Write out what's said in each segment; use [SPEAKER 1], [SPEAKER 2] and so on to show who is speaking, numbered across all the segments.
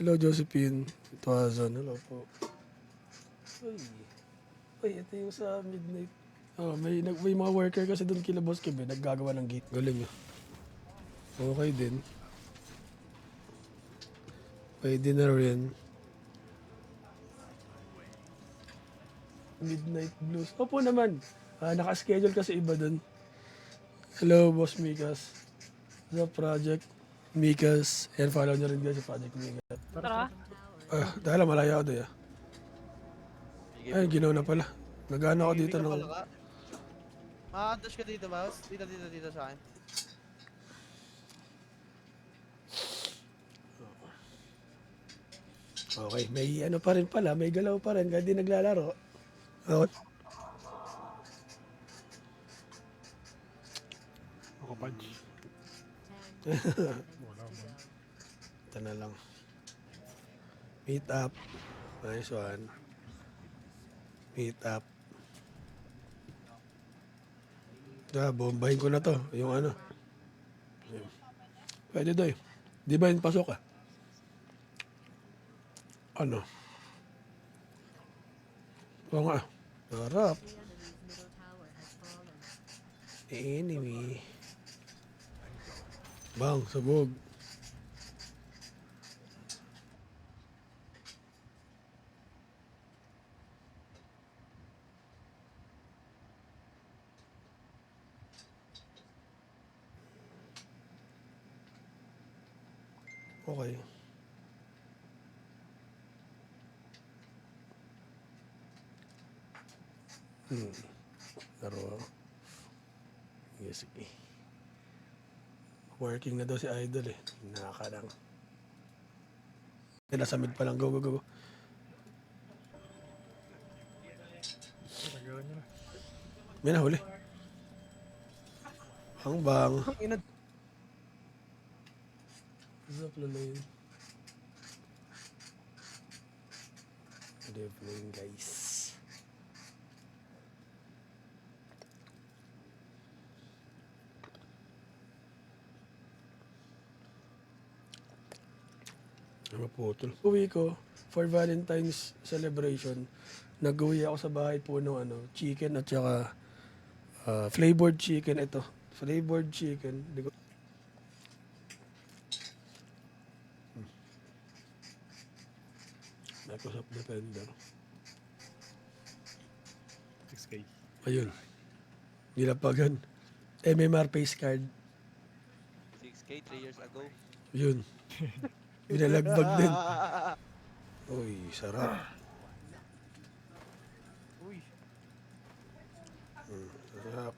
[SPEAKER 1] Hello, Josephine. Tuwazon. Hello po. Uy. Uy, ito yung sa midnight. Oh, may mga worker kasi doon kila Boss Kib, naggagawa ng gate. Galing ah. Okay din. Pwede na rin. Midnight Blues. Opo naman. Naka-schedule kasi iba doon. Hello, Boss Mikas. Sa Project Mikas. Ayan, follow nyo rin guys sa Project Mikas.
[SPEAKER 2] Tara.
[SPEAKER 1] Dahil malayo ako doon ah.
[SPEAKER 3] Sige
[SPEAKER 1] Ay,
[SPEAKER 3] po.
[SPEAKER 1] ginaw na pala. Nagano ako dito
[SPEAKER 3] Hindi ka
[SPEAKER 1] ng...
[SPEAKER 3] pala ka. Maka-touch ka dito, boss. Dito sa akin.
[SPEAKER 1] Okay, may ano pa rin pala, may galaw pa rin kahit di naglalaro. Okay.
[SPEAKER 4] Ako punch. Wala mo.
[SPEAKER 1] Ito na lang. Meet up. Nice one. Meet up. Bombahin ko na to. Yung ano. Pwede doy. Di ba yung pasok ah? Ano? Oo nga. Harap. Enemy. Bang, sabog. Okay. Laro. Yes, sige. Working na daw si Idol eh. Nakakarang. Nasa mid pa lang. Go, go, go.
[SPEAKER 4] Nagawa niya na.
[SPEAKER 1] May nahuli. Ang bang. What's up, Lalain? Good evening, guys. Maputol. Uwi ko for Valentine's celebration. Nag-uwi ako sa bahay po ng chicken at saka flavored chicken ito. Flavored chicken. Di ko... Microsoft Defender.
[SPEAKER 4] 6K.
[SPEAKER 1] Ayun. Nilapagan. MMR face card.
[SPEAKER 3] 6K, 3 years ago.
[SPEAKER 1] Yun. Binalagbag din. Uy, sarap.
[SPEAKER 3] Uy.
[SPEAKER 1] Sarap.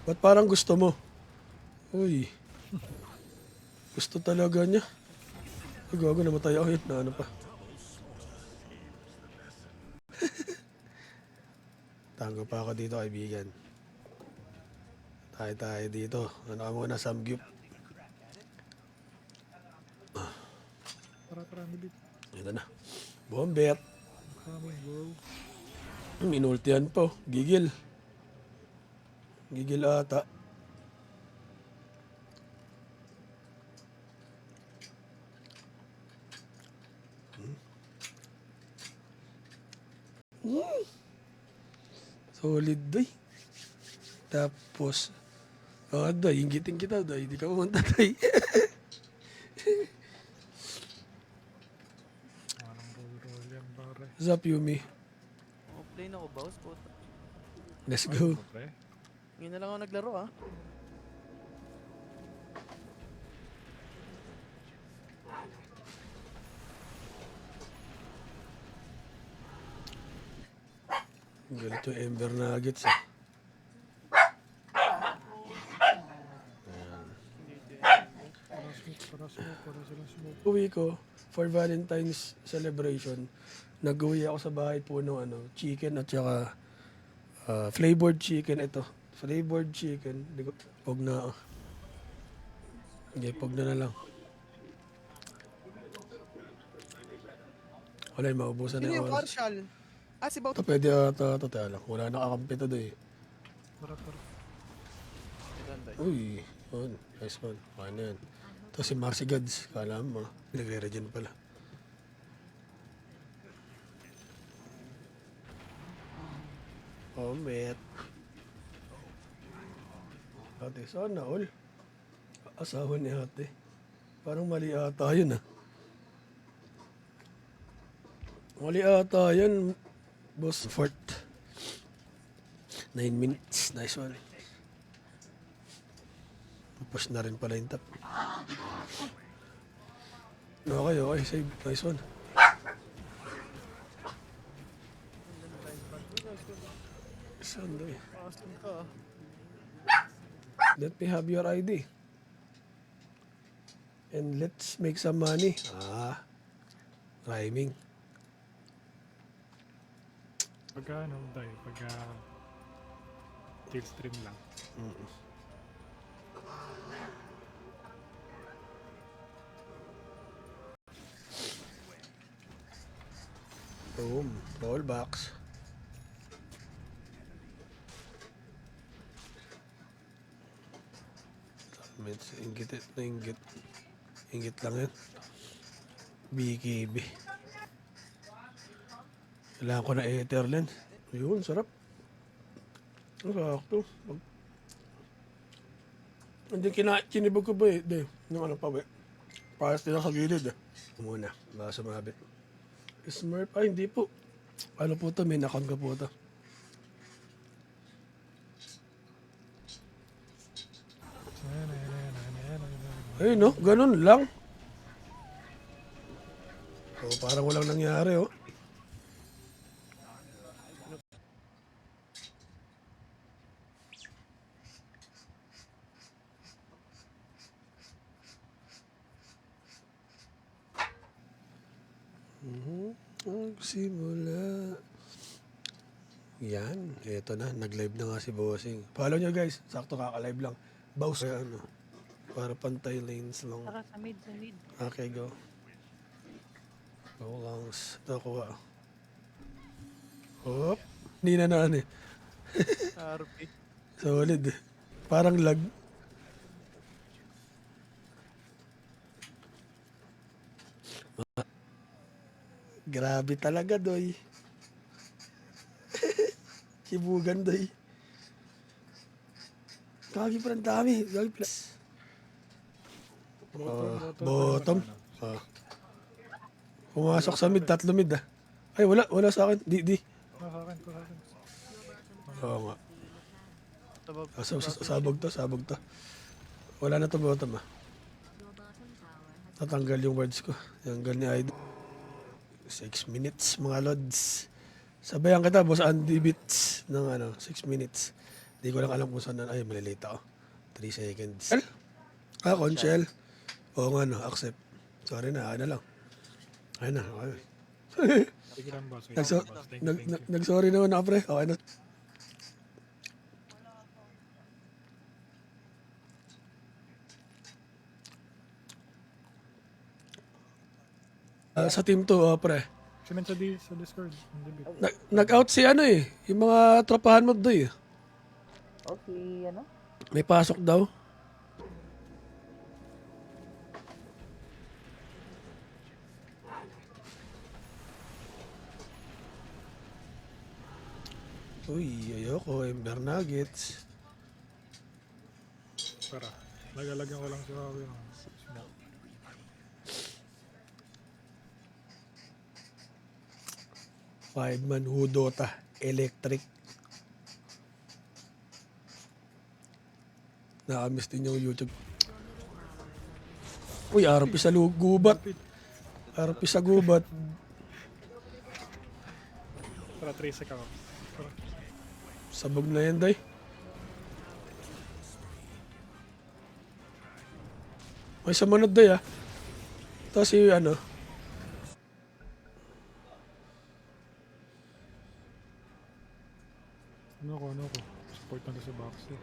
[SPEAKER 1] Ba't parang gusto mo? Uy. Gusto talaga niya. Ay, gago, namatay ako yun. Na ano pa. Tango pa ako dito, kaibigan. Tayo dito. Ano ka muna, samgyup.
[SPEAKER 4] Tara, milit.
[SPEAKER 1] Ito na. Bombet.
[SPEAKER 4] Coming, bro.
[SPEAKER 1] Minultihan po. Gigil. Gigil ata. Solid day. Tapos, day, inggitin kita, day. Hindi ka pumunta, day.
[SPEAKER 4] Walang roll yan, pare.
[SPEAKER 1] What's up, Yumi?
[SPEAKER 3] Play na ako, boss. Puta.
[SPEAKER 1] Let's go.
[SPEAKER 4] Pre.
[SPEAKER 3] Ngayon na lang ako naglaro, ah.
[SPEAKER 1] Galit yung Ember Nuggets, ah.
[SPEAKER 4] Para silang smoke.
[SPEAKER 1] Uwi ko for Valentine's celebration. Nag-uwi ako sa bahay po ng chicken at saka flavored chicken ito. Flavored chicken. Di ko, pog na. Hindi, pog na lang. Wala, maubusan na
[SPEAKER 3] Sino
[SPEAKER 1] yung
[SPEAKER 3] yung
[SPEAKER 1] oras.
[SPEAKER 3] partial? Ah, si Baut.
[SPEAKER 1] Ito pwede ata, tayo lang. Wala nakakampi to doon eh.
[SPEAKER 4] Tara.
[SPEAKER 3] Ganda.
[SPEAKER 1] Uy, yun. Nice one. Ano yan? Ito si Marcy Gods. Kala mo, nagre-regen pala. Oh, met. Ate, sana all. Asawa ni ate. Parang mali ata yun ah. Mali ata yan. Boss, fort. 9 minutes. Nice one. Push na rin pala yung top. Okay, okay. Save. Nice one. Sunday.
[SPEAKER 3] Awesome ka.
[SPEAKER 1] Let me have your ID. And let's make some money. Rhyming.
[SPEAKER 4] Pagka ano tayo, pagka kill stream lang.
[SPEAKER 1] Boom. Rollbacks. Inggit na inggit. Inggit lang yan. BKB. Kailangan ko na Etherland. Yun, sarap. Sakto. Hindi kinibog ko ba eh. Hindi. Yung ano pa ba eh. Paras nila sa gilid eh. Muna. Baka sumabit. Smurf. Ay, hindi po. Ano po to? Main account ko po to. Ay, no? Ganun lang. Oh, parang walang nangyari, oh. Simula. Yan, eto na, nag-live na nga si Bossing. Follow nyo guys, sakto kaka-live lang. Bows ano, para pantay lanes lang.
[SPEAKER 2] Saka sa mid, sa mid.
[SPEAKER 1] Okay, go. Go langs. Ito ko ah. Hop. Hindi na naan eh.
[SPEAKER 3] RP.
[SPEAKER 1] Solid eh. Parang lag. Grabe talaga, doy. Sibugan, doy. Gagi pa ng dami. Gagi pa. Bottom. Pumasok sa mid, 3 mid ah. Ay, wala sa akin. Di.
[SPEAKER 4] Kakakan.
[SPEAKER 1] Oo nga.
[SPEAKER 3] Tabab.
[SPEAKER 1] Sabog to. Wala na to bottom ah. Tatanggal yung words ko. Tanggal ni Idol. 6 minutes mga lods. Sabayan kita, boss Andy Beats ng 6 minutes. Di ko lang alam kung saan na. Ay, malilate ako. 3 seconds. Conchel. Oo nga no, accept. Sorry na, ayun na lang. Ayun na, okay.
[SPEAKER 4] Sige lang boss.
[SPEAKER 1] Nag-sorry naman ako pre. Okay na. Sa team 2, pre.
[SPEAKER 4] Sinend sa Discord. Hindi bit.
[SPEAKER 1] Nag-out si yung mga tropahan mo doy.
[SPEAKER 2] Okay, ano?
[SPEAKER 1] May pasok daw. Uy, ayoko. Ember Nuggets.
[SPEAKER 4] Para. Lagalagyan ko lang si Huawei ng smoke.
[SPEAKER 1] Five-man Hudota. Electric. Nakamiss din yung YouTube. Uy, RP sa gubat. RP sa gubat.
[SPEAKER 4] Para 3 sec ako. Para.
[SPEAKER 1] Sabog na yan, day. May sumunod, day, ah. Tapos si,
[SPEAKER 4] Ano ko. Support na sa box eh.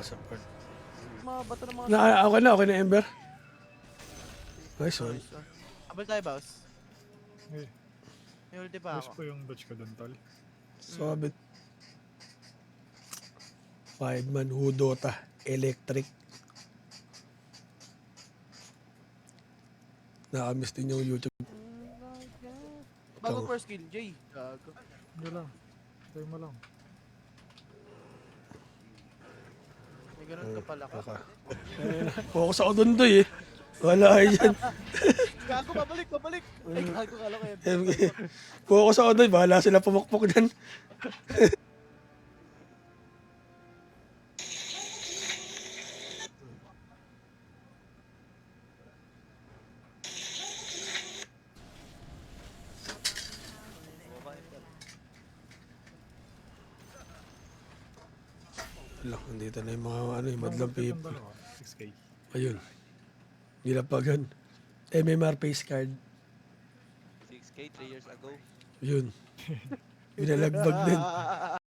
[SPEAKER 1] support.
[SPEAKER 3] Mga bato ng mga...
[SPEAKER 1] Okay na, Ember. Nice one.
[SPEAKER 3] Abal tayo, boss.
[SPEAKER 4] Eh,
[SPEAKER 3] May ulti pa
[SPEAKER 4] push
[SPEAKER 3] ako.
[SPEAKER 4] po yung dodge ko doon, tol.
[SPEAKER 1] Swabit. Five-man Hudota. Electric. Nakamiss din yung YouTube.
[SPEAKER 3] Bago
[SPEAKER 1] Ito.
[SPEAKER 3] first kill, Jay. Gago.
[SPEAKER 4] Hindi lang. Tayo mo lang.
[SPEAKER 3] May ganun ka pala ka.
[SPEAKER 1] Kaka. Focus ako dun doy eh. Wala kayo dyan.
[SPEAKER 3] Gago, babalik. Ay, gago, kala ko yan.
[SPEAKER 1] Focus ako doy. Bahala sila pumukpok dyan. Wala, nandito na yung mga ano, yung madlang
[SPEAKER 4] Ang
[SPEAKER 1] people.
[SPEAKER 4] dalawa, 6K.
[SPEAKER 1] Ayun. Nilapagan. MMR face card.
[SPEAKER 5] 6K 3 years ago.
[SPEAKER 1] Yun. Binalagbag din.